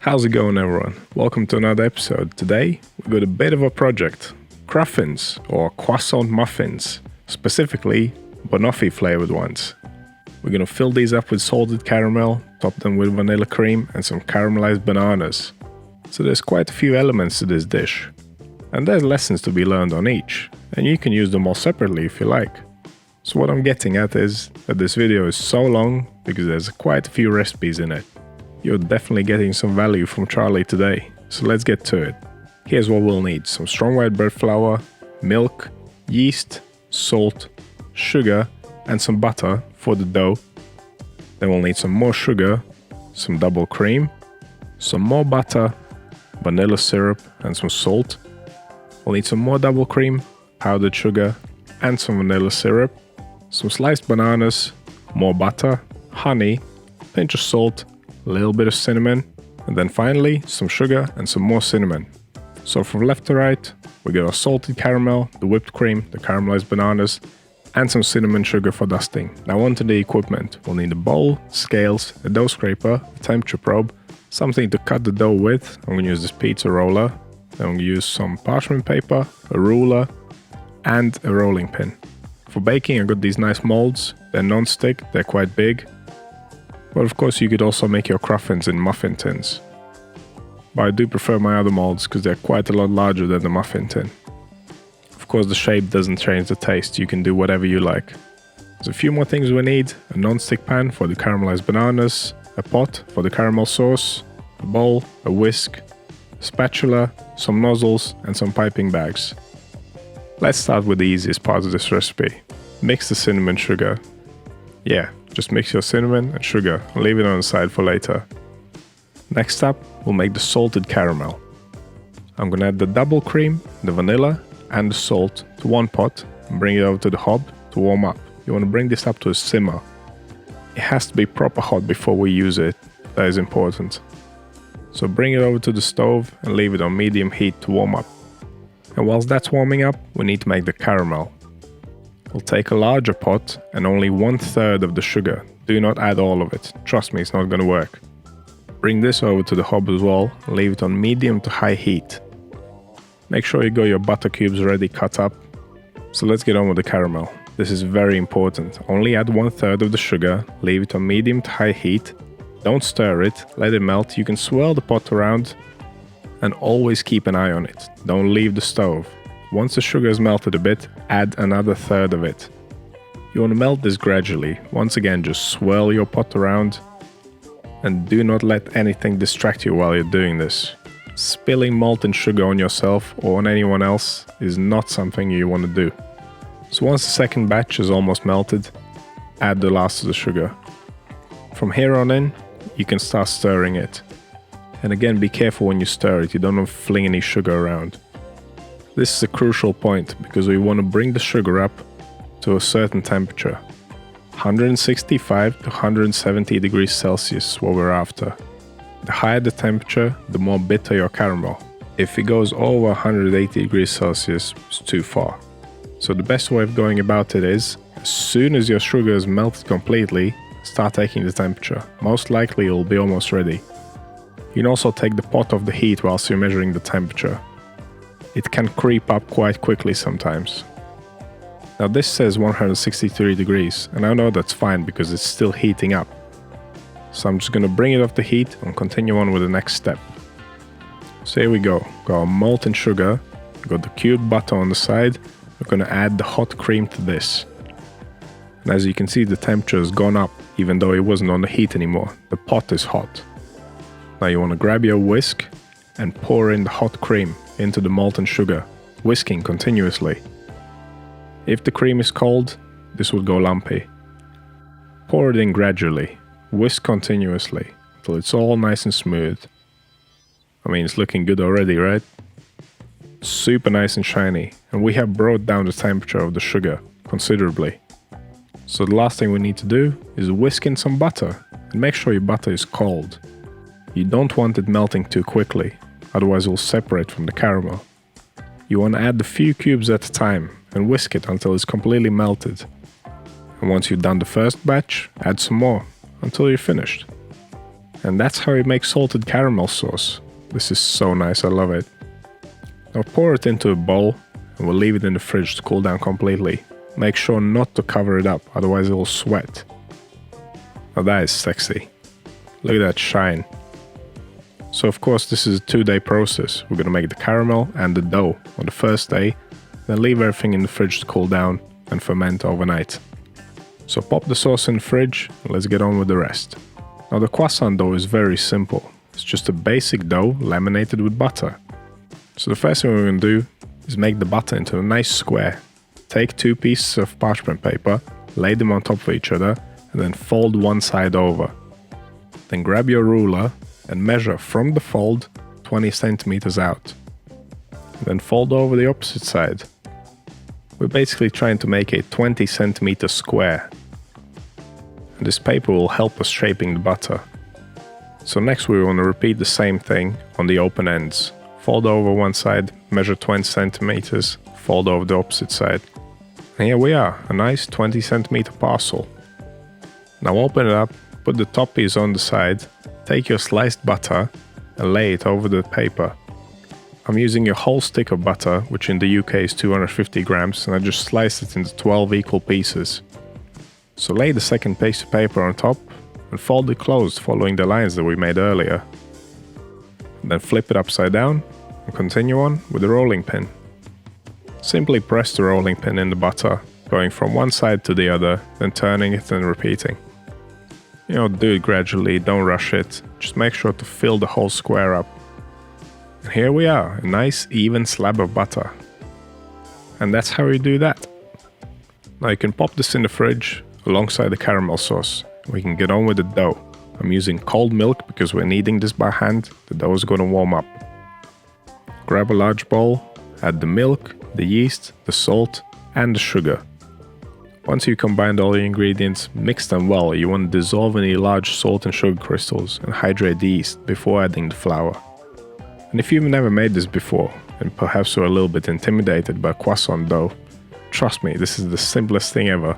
How's it going, everyone? Welcome to another episode. Today we've got a bit of a project. Cruffins, or Croissant-muffins, specifically Banoffee flavored ones. We're going to fill these up with salted caramel, top them with vanilla cream and some caramelized bananas. So there's quite a few elements to this dish. And there's lessons to be learned on each, and you can use them all separately if you like. So what I'm getting at is that this video is so long because there's quite a few recipes in it. You're definitely getting some value from Charlie today, so let's get to it. Here's what we'll need: some strong white bread flour, milk, yeast, salt, sugar and some butter for the dough. Then we'll need some more sugar, some double cream, some more butter, vanilla syrup and some salt. We'll need some more double cream, powdered sugar and some vanilla syrup, some sliced bananas, more butter, honey, pinch of salt, a little bit of cinnamon, and then finally some sugar and some more cinnamon. So from left to right, we got our salted caramel, the whipped cream, the caramelized bananas, and some cinnamon sugar for dusting. Now onto the equipment. We'll need a bowl, scales, a dough scraper, a temperature probe, something to cut the dough with. I'm going to use this pizza roller. Then I'm going to use some parchment paper, a ruler, and a rolling pin. For baking, I got these nice molds. They're non-stick, they're quite big. But of course you could also make your cruffins in muffin tins. But I do prefer my other molds because they're quite a lot larger than the muffin tin. Of course the shape doesn't change the taste, you can do whatever you like. There's a few more things we need: a non-stick pan for the caramelized bananas, a pot for the caramel sauce, a bowl, a whisk, a spatula, some nozzles and some piping bags. Let's start with the easiest part of this recipe. Mix the cinnamon sugar. Yeah, just mix your cinnamon and sugar and leave it on the side for later. Next up, we'll make the salted caramel. I'm gonna add the double cream, the vanilla and the salt to one pot and bring it over to the hob to warm up. You want to bring this up to a simmer. It has to be proper hot before we use it, that is important. So bring it over to the stove and leave it on medium heat to warm up. And whilst that's warming up, we need to make the caramel. We'll take a larger pot and only 1/3 of the sugar. Do not add all of it, trust me, it's not gonna work. Bring this over to the hob as well and leave it on medium to high heat. Make sure you got your butter cubes already cut up. So let's get on with the caramel. This is very important. Only add 1/3 of the sugar, leave it on medium to high heat. Don't stir it, let it melt. You can swirl the pot around and always keep an eye on it. Don't leave the stove. Once the sugar is melted a bit, add another 1/3 of it. You want to melt this gradually. Once again, just swirl your pot around and do not let anything distract you while you're doing this. Spilling molten sugar on yourself or on anyone else is not something you want to do. So once the second batch is almost melted, add the last of the sugar. From here on in, you can start stirring it. And again, be careful when you stir it, you don't want to fling any sugar around. This is a crucial point because we want to bring the sugar up to a certain temperature. 165 to 170 degrees Celsius is what we're after. The higher the temperature, the more bitter your caramel. If it goes over 180 degrees Celsius, it's too far. So the best way of going about it is, as soon as your sugar is melted completely, start taking the temperature. Most likely it'll be almost ready. You can also take the pot off the heat whilst you're measuring the temperature. It can creep up quite quickly sometimes. Now this says 163 degrees, and I know that's fine because it's still heating up. So I'm just going to bring it off the heat and continue on with the next step. So here we go. Got our molten sugar, got the cubed butter on the side. We're going to add the hot cream to this. And as you can see, the temperature has gone up even though it wasn't on the heat anymore. The pot is hot. Now you want to grab your whisk and pour in the hot cream into the molten sugar, whisking continuously. If the cream is cold, this will go lumpy. Pour it in gradually, whisk continuously until it's all nice and smooth. I mean, it's looking good already, right? Super nice and shiny, and we have brought down the temperature of the sugar considerably. So the last thing we need to do is whisk in some butter and make sure your butter is cold. You don't want it melting too quickly, otherwise it will separate from the caramel. You want to add a few cubes at a time and whisk it until it's completely melted. And once you've done the first batch, add some more until you're finished. And that's how you make salted caramel sauce. This is so nice, I love it. Now pour it into a bowl and we'll leave it in the fridge to cool down completely. Make sure not to cover it up, otherwise it will sweat. Now that is sexy. Look at that shine. So of course this is a 2-day process. We're gonna make the caramel and the dough on the first day, then leave everything in the fridge to cool down and ferment overnight. So pop the sauce in the fridge and let's get on with the rest. Now the croissant dough is very simple. It's just a basic dough laminated with butter. So the first thing we're going to do is make the butter into a nice square. Take 2 pieces of parchment paper, lay them on top of each other, and then fold one side over. Then grab your ruler and measure from the fold 20 centimeters out. Then fold over the opposite side. We're basically trying to make a 20 centimeter square. And this paper will help us shaping the butter. So next we want to repeat the same thing on the open ends. Fold over one side, measure 20 centimeters, fold over the opposite side. And here we are, a nice 20 centimeter parcel. Now open it up, put the top piece on the side, take your sliced butter and lay it over the paper. I'm using a whole stick of butter, which in the UK is 250 grams, and I just sliced it into 12 equal pieces. So lay the second piece of paper on top and fold it closed following the lines that we made earlier. Then flip it upside down and continue on with the rolling pin. Simply press the rolling pin in the butter, going from one side to the other, then turning it and repeating. Do it gradually, don't rush it, just make sure to fill the whole square up. And here we are, a nice even slab of butter. And that's how you do that. Now you can pop this in the fridge alongside the caramel sauce. We can get on with the dough. I'm using cold milk because we're kneading this by hand. The dough is going to warm up. Grab a large bowl, add the milk, the yeast, the salt and the sugar. Once you combine all the ingredients, mix them well. You want to dissolve any large salt and sugar crystals and hydrate the yeast before adding the flour. And if you've never made this before, and perhaps you're a little bit intimidated by croissant dough, trust me, this is the simplest thing ever.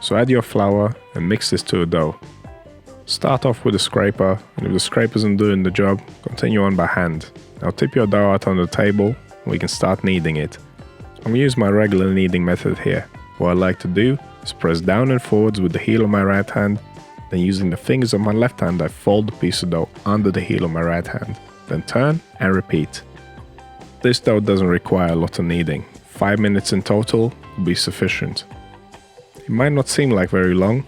So add your flour and mix this to a dough. Start off with a scraper, and if the scraper isn't doing the job, continue on by hand. Now tip your dough out on the table, and we can start kneading it. I'm using my regular kneading method here. What I like to do is press down and forwards with the heel of my right hand, then using the fingers of my left hand I fold the piece of dough under the heel of my right hand. Then turn and repeat. This dough doesn't require a lot of kneading. 5 minutes in total will be sufficient. It might not seem like very long,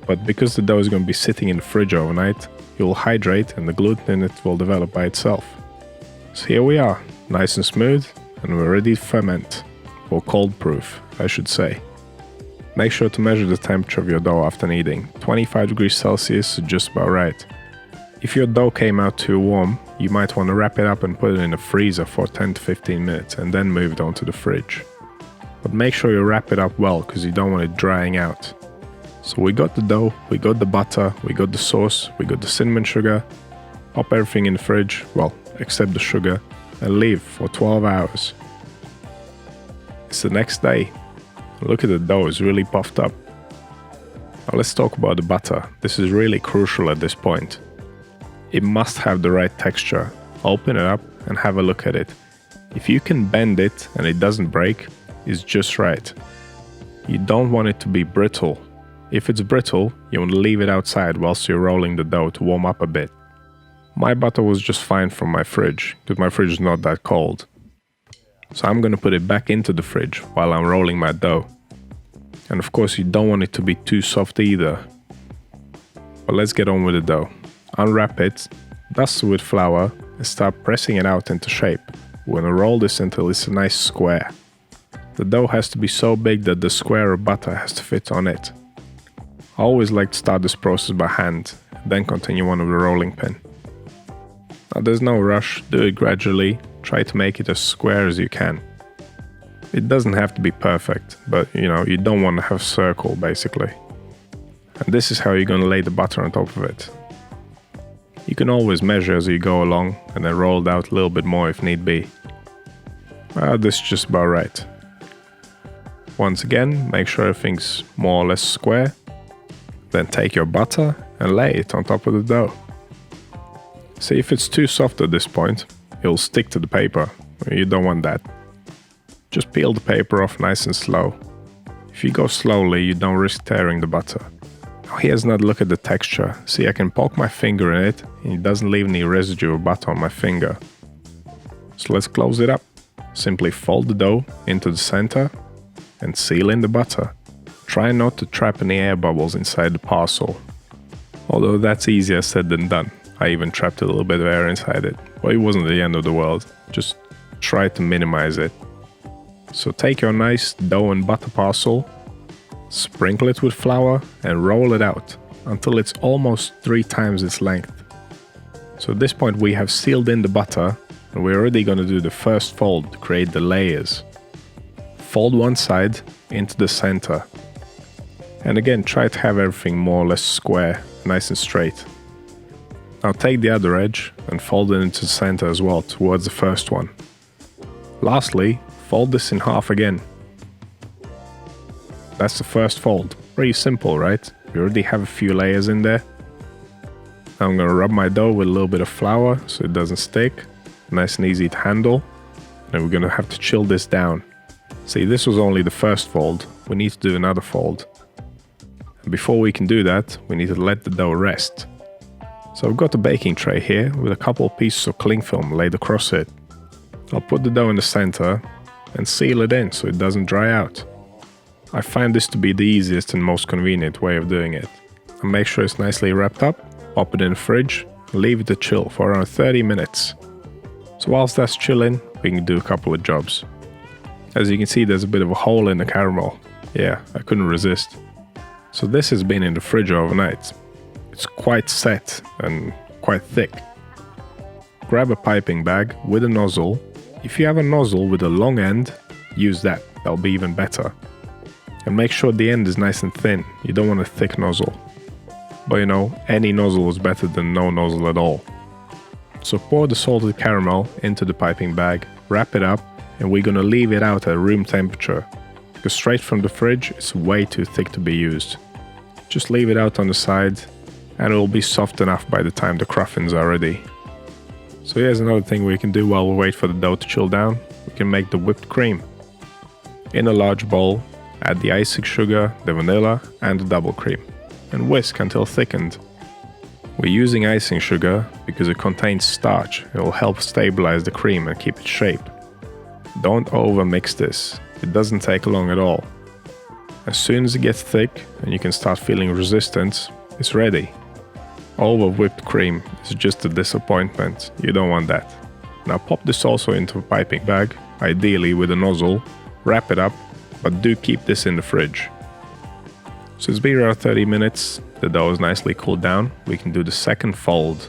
but because the dough is going to be sitting in the fridge overnight, it will hydrate and the gluten in it will develop by itself. So here we are, nice and smooth, and we're ready to ferment, or cold proof, I should say. Make sure to measure the temperature of your dough after kneading. 25 degrees Celsius is just about right. If your dough came out too warm, you might want to wrap it up and put it in the freezer for 10 to 15 minutes and then move it onto the fridge. But make sure you wrap it up well because you don't want it drying out. So we got the dough, we got the butter, we got the sauce, we got the cinnamon sugar. Pop everything in the fridge, well, except the sugar, and leave for 12 hours. It's the next day. Look at the dough, it's really puffed up. Now let's talk about the butter. This is really crucial at this point. It must have the right texture. Open it up and have a look at it. If you can bend it and it doesn't break, it's just right. You don't want it to be brittle. If it's brittle, you want to leave it outside whilst you're rolling the dough to warm up a bit. My butter was just fine from my fridge, because my fridge is not that cold. So I'm going to put it back into the fridge while I'm rolling my dough. And of course you don't want it to be too soft either. But let's get on with the dough. Unwrap it, dust it with flour and start pressing it out into shape. We're going to roll this until it's a nice square. The dough has to be so big that the square of butter has to fit on it. I always like to start this process by hand, then continue on with the rolling pin. Now there's no rush, do it gradually, try to make it as square as you can. It doesn't have to be perfect, but you don't want to have a circle basically. And this is how you're going to lay the butter on top of it. You can always measure as you go along and then roll it out a little bit more if need be. This is just about right. Once again, make sure everything's more or less square. Then take your butter and lay it on top of the dough. See, if it's too soft at this point, it'll stick to the paper. You don't want that. Just peel the paper off nice and slow. If you go slowly, you don't risk tearing the butter. Now here's another look at the texture. See, I can poke my finger in it and it doesn't leave any residue of butter on my finger. So let's close it up. Simply fold the dough into the center and seal in the butter. Try not to trap any air bubbles inside the parcel. Although that's easier said than done. I even trapped a little bit of air inside it. Well, it wasn't the end of the world. Just try to minimize it. So take your nice dough and butter parcel, sprinkle it with flour and roll it out until it's almost 3 times its length. So at this point we have sealed in the butter and we're already going to do the first fold to create the layers. Fold one side into the center. And again, try to have everything more or less square, nice and straight. Now take the other edge and fold it into the center as well, towards the first one. Lastly, fold this in half again. That's the first fold. Pretty simple, right? We already have a few layers in there. Now I'm going to rub my dough with a little bit of flour so it doesn't stick. Nice and easy to handle. And we're going to have to chill this down. See, this was only the first fold. We need to do another fold. And before we can do that, we need to let the dough rest. So I've got a baking tray here with a couple of pieces of cling film laid across it. I'll put the dough in the center and seal it in so it doesn't dry out. I find this to be the easiest and most convenient way of doing it. And make sure it's nicely wrapped up, pop it in the fridge, and leave it to chill for around 30 minutes. So whilst that's chilling, we can do a couple of jobs. As you can see, there's a bit of a hole in the caramel. Yeah, I couldn't resist. So this has been in the fridge overnight. It's quite set and quite thick. Grab a piping bag with a nozzle. If you have a nozzle with a long end, use that. That'll be even better. And make sure the end is nice and thin. You don't want a thick nozzle. But you know, any nozzle is better than no nozzle at all. So pour the salted caramel into the piping bag, wrap it up, and we're gonna leave it out at room temperature. Because straight from the fridge, it's way too thick to be used. Just leave it out on the side, and it will be soft enough by the time the cruffins are ready. So here's another thing we can do while we wait for the dough to chill down. We can make the whipped cream. In a large bowl, add the icing sugar, the vanilla, and the double cream, and whisk until thickened. We're using icing sugar because it contains starch. It will help stabilize the cream and keep its shape. Don't over mix this. It doesn't take long at all. As soon as it gets thick and you can start feeling resistance, it's ready. Over whipped cream is just a disappointment. You don't want that. Now pop this also into a piping bag, ideally with a nozzle, wrap it up, but do keep this in the fridge. So it's been around 30 minutes, the dough is nicely cooled down, we can do the second fold.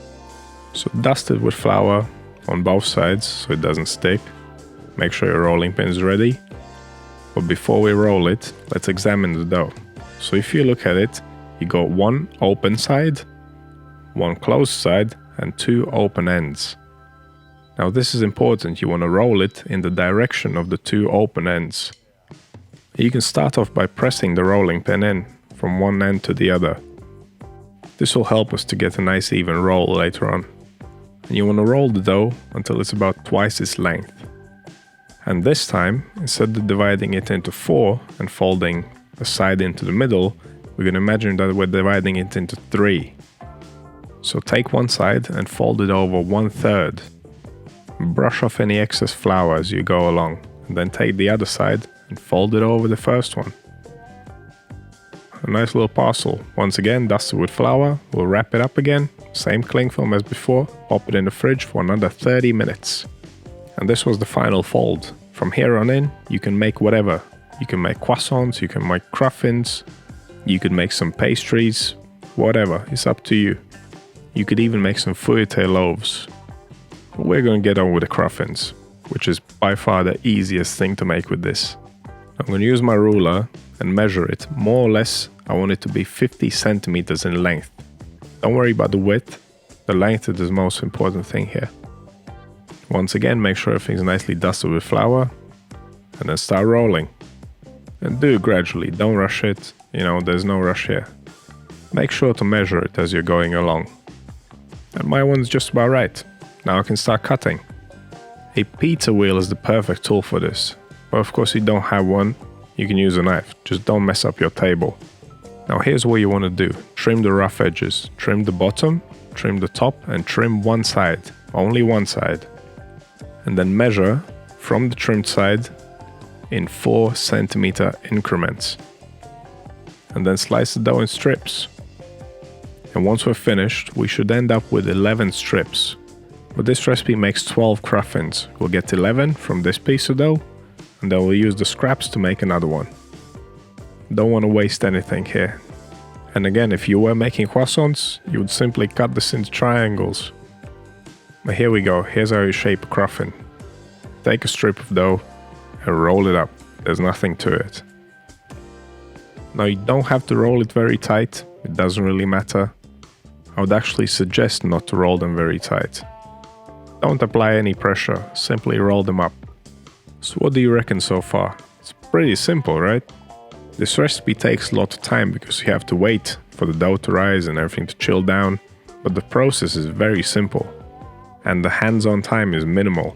So dust it with flour on both sides so it doesn't stick. Make sure your rolling pin is ready. But before we roll it, let's examine the dough. So if you look at it, you got one open side, one closed side, and 2 open ends. Now this is important, you want to roll it in the direction of the 2 open ends. You can start off by pressing the rolling pin in from one end to the other. This will help us to get a nice even roll later on. And you want to roll the dough until it's about twice its length. And this time, instead of dividing it into 4 and folding a side into the middle, we can imagine that we're dividing it into 3. So take one side and fold it over 1/3. Brush off any excess flour as you go along, and then take the other side and fold it over the first one. A nice little parcel. Once again, dust it with flour, we'll wrap it up again, same cling film as before, pop it in the fridge for another 30 minutes. And this was the final fold. From here on in, you can make whatever. You can make croissants, you can make cruffins, you could make some pastries, whatever, it's up to you. You could even make some fouetté loaves. But we're going to get on with the cruffins, which is by far the easiest thing to make with this. I'm going to use my ruler and measure it. More or less, I want it to be 50 centimeters in length. Don't worry about the width, the length is the most important thing here. Once again, make sure everything's nicely dusted with flour, and then start rolling. And do it gradually, don't rush it, you know, there's no rush here. Make sure to measure it as you're going along. And my one's just about right. Now I can start cutting. A pizza wheel is the perfect tool for this, but of course you don't have one, you can use a knife, just don't mess up your table. Now here's what you want to do. Trim the rough edges, trim the bottom, trim the top, and trim one side, only one side. And then measure from the trimmed side in 4 centimeter increments. And then slice the dough in strips. And once we're finished, we should end up with 11 strips. But this recipe makes 12 cruffins. We'll get 11 from this piece of dough, and then we'll use the scraps to make another one. Don't want to waste anything here. And again, if you were making croissants, you would simply cut this into triangles. But here we go, here's how you shape a cruffin. Take a strip of dough and roll it up. There's nothing to it. Now you don't have to roll it very tight, it doesn't really matter. I would actually suggest not to roll them very tight. Don't apply any pressure, simply roll them up. So what do you reckon so far? It's pretty simple, right? This recipe takes a lot of time because you have to wait for the dough to rise and everything to chill down, but the process is very simple, and the hands-on time is minimal.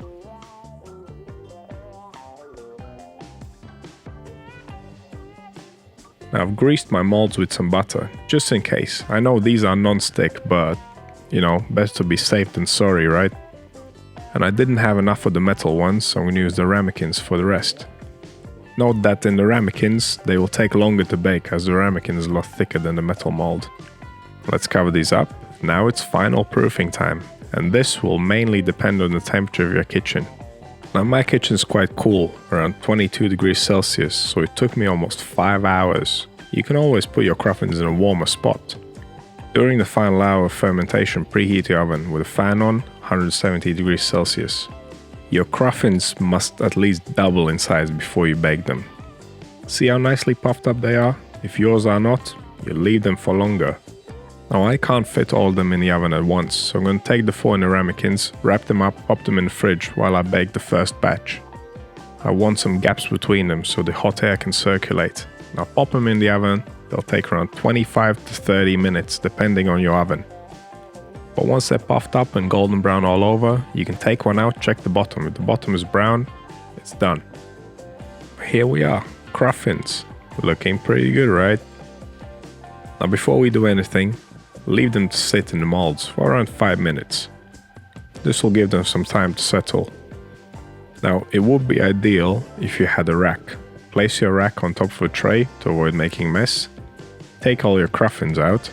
Now I've greased my molds with some butter, just in case. I know these are non-stick, but, you know, best to be safe than sorry, right? And I didn't have enough of the metal ones, so I'm going to use the ramekins for the rest. Note that in the ramekins, they will take longer to bake, as the ramekin is a lot thicker than the metal mold. Let's cover these up. Now it's final proofing time, and this will mainly depend on the temperature of your kitchen. Now my kitchen is quite cool, around 22 degrees Celsius, so it took me almost 5 hours. You can always put your cruffins in a warmer spot. During the final hour of fermentation, preheat your oven with a fan on, 170 degrees Celsius. Your cruffins must at least double in size before you bake them. See how nicely puffed up they are? If yours are not, you leave them for longer. Now I can't fit all of them in the oven at once, so I'm going to take the 4 in the ramekins, wrap them up, pop them in the fridge while I bake the first batch. I want some gaps between them so the hot air can circulate. Now pop them in the oven, they'll take around 25 to 30 minutes depending on your oven. But once they're puffed up and golden brown all over, you can take one out, check the bottom. If the bottom is brown, it's done. Here we are, cruffins. Looking pretty good, right? Now before we do anything, leave them to sit in the molds for around 5 minutes. This will give them some time to settle. Now it would be ideal if you had a rack. Place your rack on top of a tray to avoid making mess. Take all your cruffins out.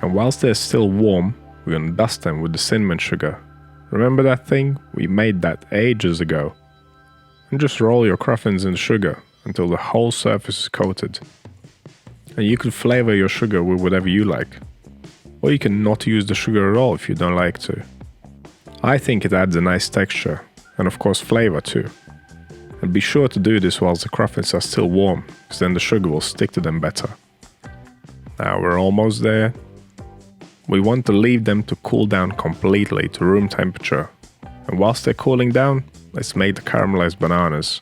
And whilst they're still warm, we're going to dust them with the cinnamon sugar. Remember that thing? We made that ages ago. And just roll your cruffins in the sugar until the whole surface is coated. And you can flavor your sugar with whatever you like. Or you can not use the sugar at all if you don't like to. I think it adds a nice texture, and of course flavor too. And be sure to do this whilst the cruffins are still warm, because then the sugar will stick to them better. Now we're almost there. We want to leave them to cool down completely to room temperature. And whilst they're cooling down, let's make the caramelized bananas.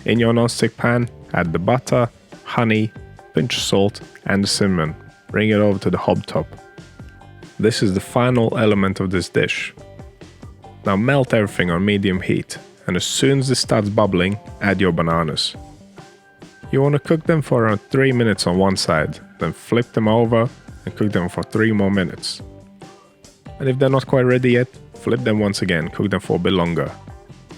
In your non-stick pan, add the butter, honey, pinch of salt and the cinnamon. Bring it over to the hob top. This is the final element of this dish. Now melt everything on medium heat, and as soon as this starts bubbling, add your bananas. You want to cook them for around 3 minutes on one side, then flip them over and cook them for 3 more minutes. And if they're not quite ready yet, flip them once again, cook them for a bit longer.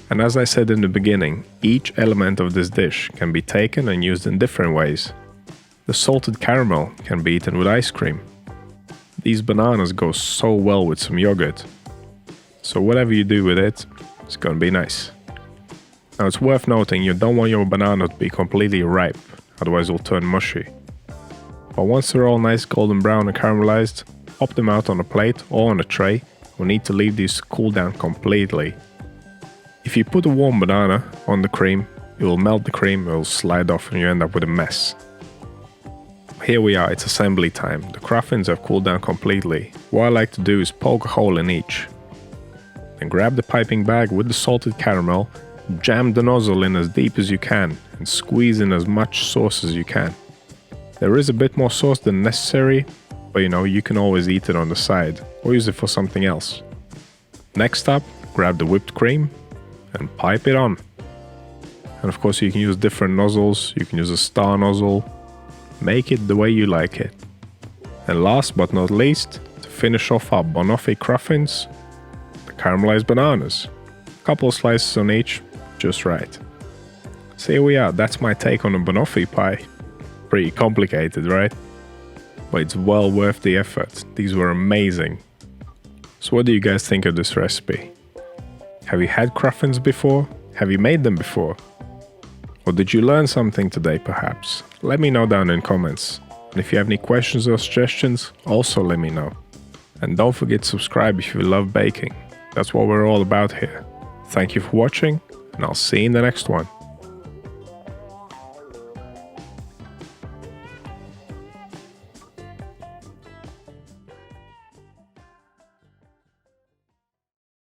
And as I said in the beginning, each element of this dish can be taken and used in different ways. The salted caramel can be eaten with ice cream. These bananas go so well with some yogurt. So whatever you do with it, it's gonna be nice. Now it's worth noting you don't want your banana to be completely ripe, otherwise it'll turn mushy. But once they're all nice golden brown and caramelized, pop them out on a plate or on a tray. We need to leave these to cool down completely. If you put a warm banana on the cream, it will melt the cream, it will slide off and you end up with a mess. Here we are, it's assembly time. The cruffins have cooled down completely. What I like to do is poke a hole in each. Then grab the piping bag with the salted caramel, jam the nozzle in as deep as you can and squeeze in as much sauce as you can. There is a bit more sauce than necessary, but you know, you can always eat it on the side or use it for something else. Next up, grab the whipped cream and pipe it on. And of course you can use different nozzles, you can use a star nozzle, make it the way you like it. And last but not least, to finish off our Banoffee Cruffins, the caramelized bananas. A couple of slices on each, just right. So here we are, that's my take on a Banoffee pie. Pretty complicated, right? But it's well worth the effort. These were amazing. So what do you guys think of this recipe? Have you had Cruffins before? Have you made them before? Or did you learn something today perhaps? Let me know down in comments. And if you have any questions or suggestions, also let me know. And don't forget to subscribe if you love baking. That's what we're all about here. Thank you for watching, and I'll see you in the next one.